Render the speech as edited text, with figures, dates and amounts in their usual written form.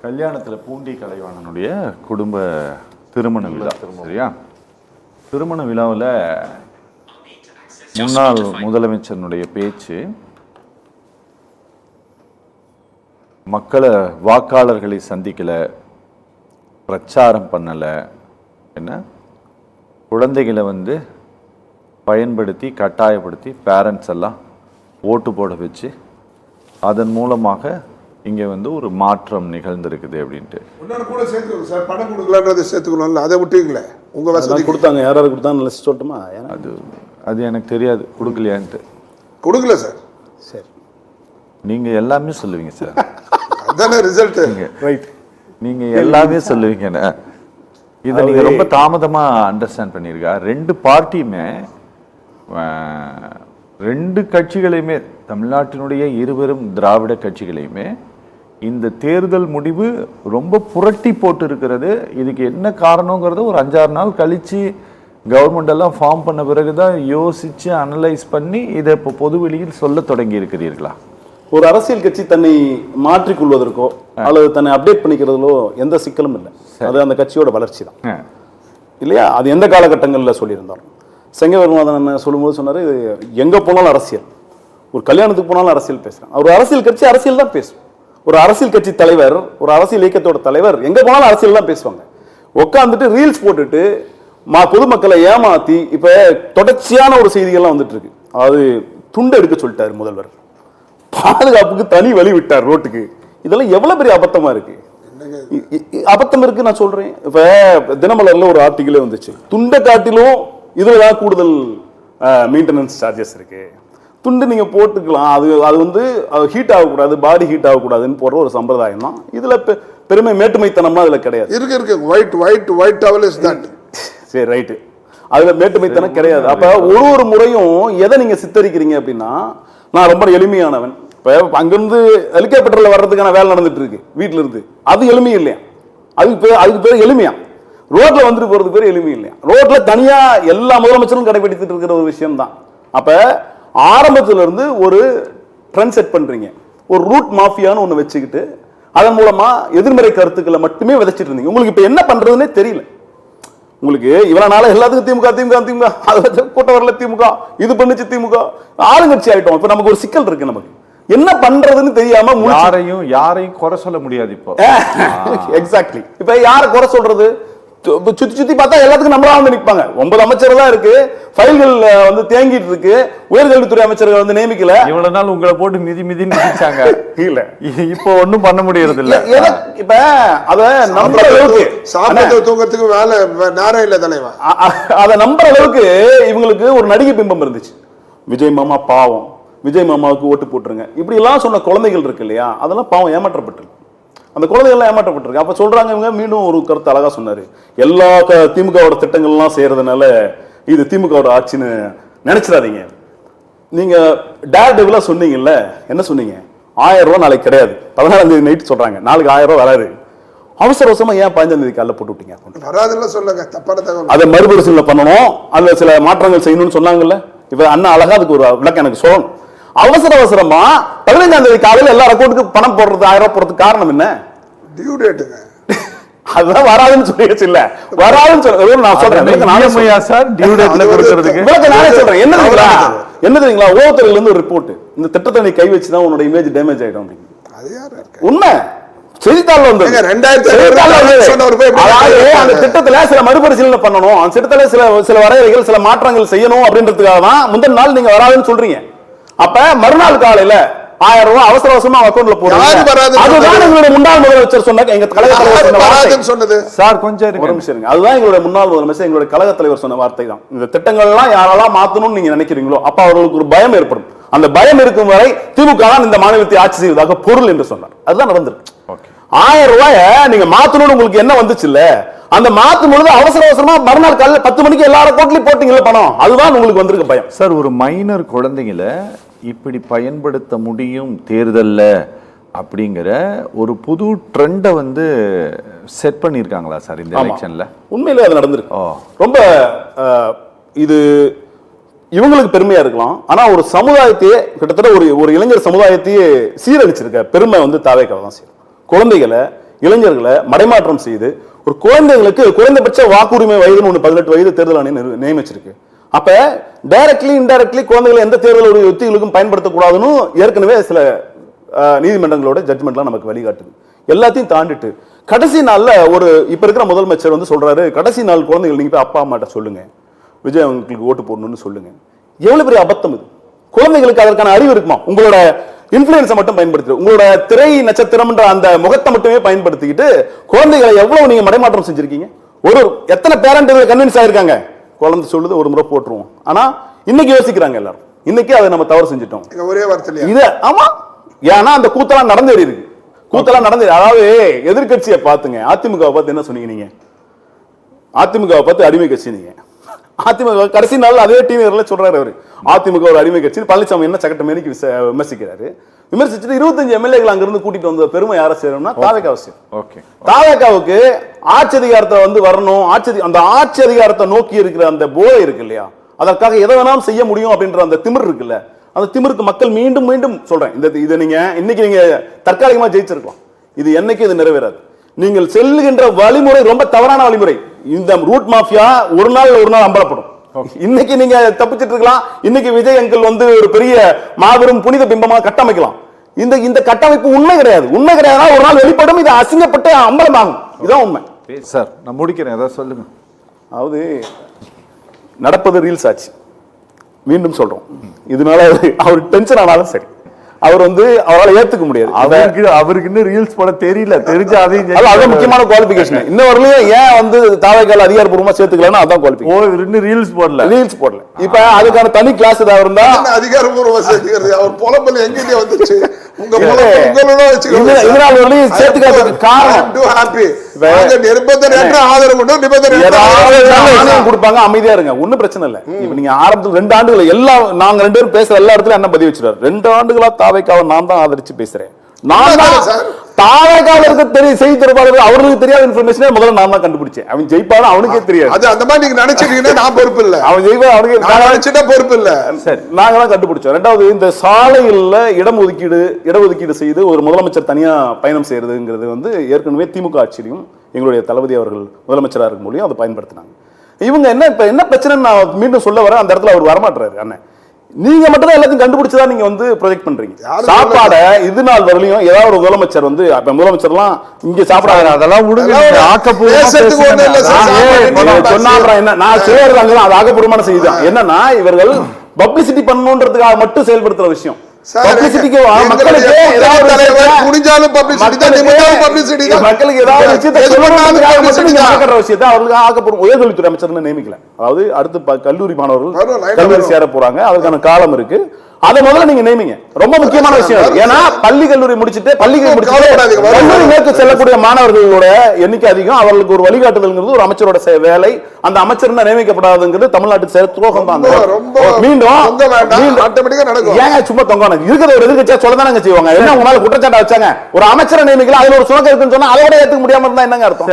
கல்யாணத்தில் பூண்டி கலைவாணனுடைய குடும்ப திருமண விழா. சரியா? திருமண விழாவில் முன்னாள் முதலமைச்சருடைய பேச்சு மக்களை வாக்காளர்களை சந்திக்கலை, பிரச்சாரம் பண்ணலை, என்ன குழந்தைகளை பயன்படுத்தி கட்டாயப்படுத்தி பேரண்ட்ஸ் எல்லாம் ஓட்டு போட வச்சு அதன் மூலமாக இங்கே ஒரு மாற்றம் நிகழ்ந்திருக்குது அப்படின்ட்டு. கூட சேர்த்துக்கணும் சார், பணம் கொடுக்கலான்றதை சேர்த்துக்கணும்ல, அதை விட்டீங்களே. உங்கள் வசதி கொடுத்தாங்க, யாராவது கொடுத்தாங்க சொல்லட்டுமா? அது எனக்கு தெரியாது கொடுக்கலையான்ட்டு. கொடுக்கல சார். சரி, நீங்கள் எல்லாமே சொல்லுவீங்க சார். அதானே ரிசல்ட். ரைட், நீங்கள் எல்லாமே சொல்லுவீங்கண்ணே. இதை நீங்கள் ரொம்ப தாமதமாக அண்டர்ஸ்டாண்ட் பண்ணியிருக்கா. ரெண்டு பார்ட்டியுமே, ரெண்டு கட்சிகளையுமே, தமிழ்நாட்டினுடைய இருவரும் திராவிட கட்சிகளையுமே இந்த தேர்தல் முடிவு ரொம்ப புரட்டி போட்டு இருக்கிறது. இதுக்கு என்ன காரணங்கிறது ஒரு 5-6 நாள் கழித்து கவர்மெண்ட் எல்லாம் ஃபார்ம் பண்ண பிறகு தான் யோசித்து அனலைஸ் பண்ணி இதை இப்போ பொதுவெளியில் சொல்ல தொடங்கி இருக்கிறீர்களா? ஒரு அரசியல் கட்சி தன்னை மாற்றிக்கொள்வதற்கோ அல்லது தன்னை அப்டேட் பண்ணிக்கிறதுலோ எந்த சிக்கலும் இல்லை. அது அந்த கட்சியோட வளர்ச்சி தான் இல்லையா? அது எந்த காலகட்டங்களில் சொல்லியிருந்தாலும் செங்கவேல்நாதன் சொல்லும்போது சொன்னார், இது எங்கே போனாலும் அரசியல், ஒரு கல்யாணத்துக்கு போனாலும் அரசியல் பேசுகிறான். ஒரு அரசியல் கட்சி அரசியல் தான் பேசும். ஒரு அரசியல் கட்சி தலைவர், ஒரு அரசியல் இயக்கத்தோட தலைவர் எங்கே போனாலும் அரசியல் தான் பேசுவாங்க. உட்காந்துட்டு ரீல்ஸ் போட்டுட்டு பொதுமக்களை ஏமாத்தி இப்போ தொடர்ச்சியான ஒரு செய்திகள்லாம் வந்துட்டு இருக்கு. அதாவது துண்டு எடுக்க சொல்லிட்டாரு முதல்வர், பாதுகாப்புக்கு தனி வழி விட்டார் ரோட்டுக்கு. இதெல்லாம் எவ்வளவு பெரிய அபத்தமா இருக்கு. அபத்தம் இருக்கு நான் சொல்றேன். இப்ப தினமலர்ல ஒரு ஆர்டிகிளே வந்துச்சு, துண்டை காட்டிலும் இதுலதான் கூடுதல் மெயின்டெனன்ஸ் சார்ஜஸ் இருக்கு. துண்டு நீங்க போட்டுக்கலாம், அது ஹீட் ஆகக்கூடாது, பாடி ஹீட் ஆகக்கூடாதுன்னு போடுற ஒரு சம்பிரதாயம் தான். இதுல பெருமை மேட்டுமைத்தனம்னா அதுல கிடையாது. இருக்கு ஒயிட் டவல் இஸ் தட். சரி, ரைட்டு, அதுல மேட்டுமைத்தனம் கிடையாது. அப்ப ஒரு முறையும் எதை நீங்க சித்தரிக்கிறீங்க அப்படின்னா, நான் ரொம்ப எளிமையானவன், இப்போ அங்கிருந்து ஹெலிகாப்டர்ல வர்றதுக்கான வேலை நடந்துட்டு இருக்கு வீட்டுல இருந்து, அது எளிமை இல்லையா? அதுக்கு பேர் எளிமையா? ரோட்ல வந்துட்டு போறது பேர் எளிமை இல்லையா? ரோட்ல தனியா எல்லா முதலமைச்சரும் கடைபிடித்துட்டு இருக்கிற ஒரு விஷயம் தான். அப்ப ஆரம்பத்துல இருந்து ஒரு ட்ரெண்ட் செட் பண்றீங்க, ஒரு ரூட் மாஃபியான்னு ஒண்ணு வச்சுக்கிட்டு அதன் மூலமா எதிர்மறை கருத்துக்களை மட்டுமே விதைச்சிட்டு இருந்தீங்க. உங்களுக்கு இப்ப என்ன பண்றதுன்னே தெரியல. உங்களுக்கு இவ்வளவு நாள எல்லாத்துக்கும் திமுக கூட்டம் வரல, திமுக இது பண்ணுச்சு, திமுக ஆளுங்கட்சி ஆயிட்டோம். இப்ப நமக்கு ஒரு சிக்கல் இருக்கு, நமக்கு என்ன பண்றதுன்னு தெரியாம யாரையும் குறை சொல்ல முடியாது இப்போ. எக்ஸாக்ட்லி. இப்ப யார குறை சொல்றது? சுத்தி பார்த்தா எல்லாத்துக்கும் நம்மளா நிற்பாங்க. 9 அமைச்சர் தான் இருக்கு, ஃபைல்கள் தேங்கிட்டு இருக்கு, உயர்கல்வித்துறை அமைச்சர்கள் நியமிக்கல. இவ்வளவு நாள் உங்களை போட்டு மிதி நினைச்சாங்க இல்ல, இப்போ ஒண்ணும் பண்ண முடியறது இல்ல. இப்ப அத நம்புற அளவுக்கு சாப்பிட்டு தூங்கறதுக்கு வேலை நேரம் இல்ல தலைவா. அத நம்புற அளவுக்கு இவங்களுக்கு ஒரு நடிகை பிம்பம் இருந்துச்சு. விஜய் மாமா பாவம், விஜய் மாமாவுக்கு ஓட்டு போட்டுருங்க, இப்படி எல்லாம் சொன்ன குழந்தைகள் இருக்கு இல்லையா, அதெல்லாம் பாவம் ஏமாற்றப்பட்டு அந்த குழந்தைகள்லாம் ஏமாற்றப்பட்டிருக்கு. அப்ப சொல்றாங்க இவங்க, மீண்டும் ஒரு கருத்து அழகா சொன்னாரு, எல்லா திமுகவோட திட்டங்கள்லாம் செய்யறதுனால இது திமுகவோட ஆட்சின்னு நினைச்சிடாதீங்க. நீங்க டேர்டெவிலா சொன்னீங்கல்ல, என்ன சொன்னீங்க? 1000 ரூபாய் நாளைக்கு கிடையாது, 14ஆம் தேதி நைட் சொல்றாங்க, நாளைக்கு 1000 ரூபாய் வராது. அவசர அவசரமா ஏன் 15ஆம் தேதி காலைல போட்டு விட்டீங்க? வராதுன்னு சொல்லுங்க, தப்பான தகவல். அதை மறுபரிசீலனை பண்ணணும், அதுல சில மாற்றங்கள் செய்யணும்னு சொன்னாங்கல்ல. இப்ப அண்ணா அழகா அதுக்கு ஒரு விளக்கம் எனக்கு சொல்லணும். அவசரமா 15ஆம் தேதி காலையில் எல்லா அக்கௌண்ட்டுக்கு பணம் போடுறது, 1000 ரூபாய் போடுறதுக்கு காரணம் என்ன? டியூ டேட்டுங்க. அதுதான் வராதுன்னு சொல்லியாச்சு இல்ல, வராதுன்னு சொல்றேன் நான் சொல்றேன் சார். டியூ டேட்ல கொடுக்கிறதுக்கு நானே சொல்றேன். என்ன தெரியுங்களா, ஓவத்துறையில இருந்து ஒரு ரிப்போர்ட், இந்த திட்டத்தை நீ கை வச்சுதான் உன்னோட இமேஜ் டேமேஜ் ஆயிடும் அப்படின்னு. அது யாரு? உண்மை செய்தித்தாள்ல வந்து அந்த திட்டத்துல சில மறுபரிசீலனை பண்ணணும், அந்த திட்டத்துல சில வரையறைகள், சில மாற்றங்கள் செய்யணும் அப்படின்றதுக்காக தான் முந்தின நாள் நீங்க வராதுன்னு சொல்றீங்க. அப்ப மறுநாள் காலையில 1000 ரூபாய் அவசர அவசரமா அக்கௌண்ட்ல போடுறாங்க. அதுதான் எங்களுடைய முன்னாள் முதலமைச்சர் சொன்ன, எங்க கழக தலைவர் சொன்னது சார். கொஞ்சம் இருங்க, அதுதான் எங்களுடைய முன்னாள் முதலமைச்சர், எங்களுடைய கழக தலைவர் சொன்ன வார்த்தை தான். இந்த திட்டங்கள் எல்லாம் யாரெல்லாம் மாத்தணும்னு நீங்க நினைக்கிறீங்களோ அப்ப அவர்களுக்கு ஒரு பயம் ஏற்படும். அந்த பயம் இருக்கும் வரை திமுக தான் இந்த மாநிலத்தை ஆட்சி செய்வதாக பொருள் என்று சொன்னார். அதுதான் நடந்திருக்கு. 1000 ரூபாய நீங்க மாத்தணும்னு உங்களுக்கு என்ன வந்துச்சு இல்ல, அந்த மாத்தும் பொழுது அவசரமா மறுநாள் காலையில் 10 மணிக்கு எல்லாரும் கோட்லயும் போட்டீங்கல்ல பணம், அதுதான் உங்களுக்கு வந்திருக்கு பயம். சார், ஒரு மைனர் குழந்தைங்களை இப்படி பயன்படுத்த முடியும் தேர்தல்ல அப்படிங்கிற ஒரு புது ட்ரெண்டை செட் பண்ணியிருக்காங்களா சார் இந்த எலெக்ஷன்ல? உண்மையிலே அது நடந்திருக்கு. ரொம்ப இது இவங்களுக்கு பெருமையா இருக்கலாம், ஆனா ஒரு சமுதாயத்தையே, கிட்டத்தட்ட ஒரு இளைஞர் சமுதாயத்தையே சீரழிச்சிருக்க பெருமை தாவேக்காக தான் செய்யும். குழந்தைகளை இளைஞர்களை மடைமாற்றம் செய்து ஒரு குழந்தைகளுக்கு குறைந்தபட்ச வாக்குரிமை வயதுன்னு ஒன்று 18 வயது தேர்தல் ஆணையம் நியமிச்சிருக்கு. அப்ப டைரக்ட்லி இன்டைரக்ட்லி குழந்தைகளை எந்த தேர்தல் யுத்திகளுக்கும் பயன்படுத்தக்கூடாதுன்னு ஏற்கனவே சில நீதிமன்றங்களோட ஜட்மெண்ட்லாம் நமக்கு வழிகாட்டுது. எல்லாத்தையும் தாண்டிட்டு கடைசி நாள்ல இப்ப இருக்கிற முதலமைச்சர் வந்து சொல்றாரு, கடைசி நாள் குழந்தைகள் நீங்க போய் அப்பா அம்மாட்ட சொல்லுங்க, விஜய் அவங்களுக்கு ஓட்டு போடணும்னு சொல்லுங்க. எவ்வளவு பெரிய அபத்தம் இது! குழந்தைகளுக்கு அதற்கான அறிவு இருக்குமா? உங்களோட இன்ஃபுளுன்ஸை மட்டும் பயன்படுத்தி, உங்களோட திரை நட்சத்திரம்ன்ற அந்த முகத்தை மட்டுமே பயன்படுத்திக்கிட்டு குழந்தைகளை எவ்வளவு நீங்க மடைமாற்றம் செஞ்சிருக்கீங்க. எத்தனை பேரண்ட் கன்வின்ஸ் ஆயிருக்காங்க, குழந்தை சொல்லுது ஒரு முறை போட்டுருவோம். ஆனா இன்னைக்கு யோசிக்கிறாங்க எல்லாரும், இன்னைக்கு அதை நம்ம தவறு செஞ்சிட்டோம். ஒரே வார்த்தை இது ஆமா, ஏன்னா அந்த கூத்தெல்லாம் நடந்தேறி இருக்கு. கூத்தெல்லாம் நடந்தேறி, அதாவது எதிர்கட்சியை பார்த்துங்க. அதிமுகவை பார்த்து என்ன சொன்னீங்க நீங்க? அதிமுகவை பார்த்து அடிமை கட்சி நீங்க. அதிமுக கடைசி நாள் அதே டிவில சொல்றாரு அவரு, அதிமுக ஒரு அடிமை கட்சி. பழனிசாமி என்ன சக்கட்ட மேனிக்கு விமர்சிக்கிறாரு. விமர்சிச்சுட்டு 25 எம்எல்ஏக்கள் அங்கிருந்து கூட்டிட்டு வந்த பெருமை யாரை சேரும்னா தாவேகா அவசியம். தாவேகாவுக்கு ஆட்சி அதிகாரத்தை வந்து வரணும், அந்த ஆட்சி அதிகாரத்தை நோக்கி இருக்கிற அந்த போதை இருக்கு இல்லையா, அதற்காக எதை வேணாலும் செய்ய முடியும் அப்படின்ற அந்த திமிர் இருக்குல்ல, அந்த திமிருக்கு மக்கள் மீண்டும் மீண்டும் சொல்றேன், இதை நீங்க இன்னைக்கு நீங்க தற்காலிகமா ஜெயிச்சிருக்கலாம், இது என்னைக்கு இது நிறைவேறாது. நீங்கள் செல்லுகின்ற வழிமுறை ரொம்ப தவறான வழிமுறை. இந்த ரூட் மாஃபியா ஒரு நாள் அம்பலப்படும். இன்னைக்கு நீங்க தப்பிச்சிட்டு இருக்கலாம், இன்னைக்கு விஜய் அங்கிள் வந்து ஒரு பெரிய மாபெரும் புனித பிம்பமா கட்டமைக்கலாம். இந்த கட்டமைப்பு உண்மை கிடையாது. உண்மை கிடையாதுன்னா ஒரு நாள் வெளிப்படும், இது அசிங்கப்பட்டு அம்பலமாகும். இதுதான் உண்மை. சார் நான் முடிக்கிறேன், ஏதாவது சொல்லுங்க. அதாவது நடப்பது ரீல்ஸ் ஆச்சு, மீண்டும் சொல்றோம். இதனால அவர் டென்ஷன் ஆனாலும் சரி, அவர் வந்து அவரால் ஏத்துக்க முடியாது. அவருக்கு இன்னும் ரீல்ஸ் போட தெரியல, தெரிஞ்ச அதான் முக்கியமான குவாலிஃபிகேஷன். இன்னும் வரலையும் ஏன் வந்து தாவேக்கால அதிகாரப்பூர்வமா சேர்த்துக்கலன்னா அதான் குவாலிஃபிகேஷன். இன்னும் ரீல்ஸ் போடல. இப்ப அதுக்கான தனி கிளாஸ் ஏதாவது இருந்தா அதிகாரப்பூர்வமா சேர்த்துக்கிறது. அவர் புலம்பல் எங்கிட்டே வந்துச்சு. அமைதியா இருங்க, ஒன்னும் பிரச்சனை இல்ல. இப்ப நீங்க ஆரம்பத்தில் 2 ஆண்டுகள் எல்லாம் நாங்க 2 பேரும் பேசுற எல்லா இடத்துலயும் என்ன பதிவு வச்சிருக்காரு, 2 ஆண்டுகளா தாவேக்காவை நான் தான் ஆதரிச்சு பேசுறேன். செய்தி தொடர்பாளர்கள் அவர்களுக்கு தெரியாத இன்ஃபர்மேஷனே முதல்ல நான் தான் கண்டுபிடிச்சேன். அவன் ஜெயிப்பாரு அவனுக்கே தெரியாது. அது அந்த மாதிரி நீங்க நினைச்சிட்டீங்கன்னா நான் பொறுப்பு இல்ல. அவன் ஜெயிப்பா அவனுக்கு நினைச்சிட்டா பொறுப்பு இல்ல. சரி, நாங்க தான் கண்டுபிடிச்சோம். ரெண்டாவது, இந்த சாலையில இடஒதுக்கீடு செய்து ஒரு முதலமைச்சர் தனியா பயணம் செய்யறதுங்கிறது வந்து ஏற்கனவே திமுக ஆட்சியிலும் எங்களுடைய தளபதி அவர்கள் முதலமைச்சராக இருக்கும் போது அதை பயன்படுத்தினாங்க. இவங்க என்ன பிரச்சனை நான் மீண்டும் சொல்ல வரேன், அந்த இடத்துல அவர் வரமாட்டாரு. அண்ணன் நீங்க மட்டும் தான் எல்லாத்தையும் கண்டுபிடிச்சதா நீங்க வந்து ப்ரொஜெக்ட் பண்றீங்க. சாப்பாட இது நாள் வரலையும் ஏதாவது ஒரு முதலமைச்சர் வந்து முதலமைச்சர்லாம் இங்க சாப்பிடாத அதெல்லாம் ஆக்கப்பூர்வமான செய்தி தான். என்னன்னா இவர்கள் பப்ளிசிட்டி பண்ணணுன்றதுக்காக மட்டும் செயல்படுத்துற விஷயம். மக்களுக்கு உயர்கல்வித்துறை அமைச்சர் நியமிக்கல. அதாவது அடுத்து கல்லூரி மாணவர்கள் கல்லூரி சேர போறாங்க, அதுக்கான காலம் இருக்கு. அதை முதல்ல நீங்க நியமிங்க. ரொம்ப முக்கியமான விஷயம். ஏன்னா பள்ளி கல்லூரி முடிச்சுட்டு கல்லூரி மேற்கு செல்லக்கூடிய மாணவர்களோட எண்ணிக்கை அதிகம். அவர்களுக்கு ஒரு வழிகாட்டுதல் ஒரு அமைச்சரோட வேலை. அந்த அமைச்சர் நியமிக்கப்படாதுங்கிறது தமிழ்நாட்டு துரோகம் தான். மீண்டும் ஏங்க சும்மா தொங்க இருக்கிற ஒரு எதிர்கட்சியா சொல்லதானங்க செய்வாங்க. என்ன உங்களால குற்றச்சாட்டை வச்சாங்க, ஒரு அமைச்சரை நியமிக்கல, அதுல ஒரு சுணக்கம் இருக்குன்னு சொன்னா அதோட ஏத்துக்க முடியாம இருந்தா என்னங்க அர்த்தம்?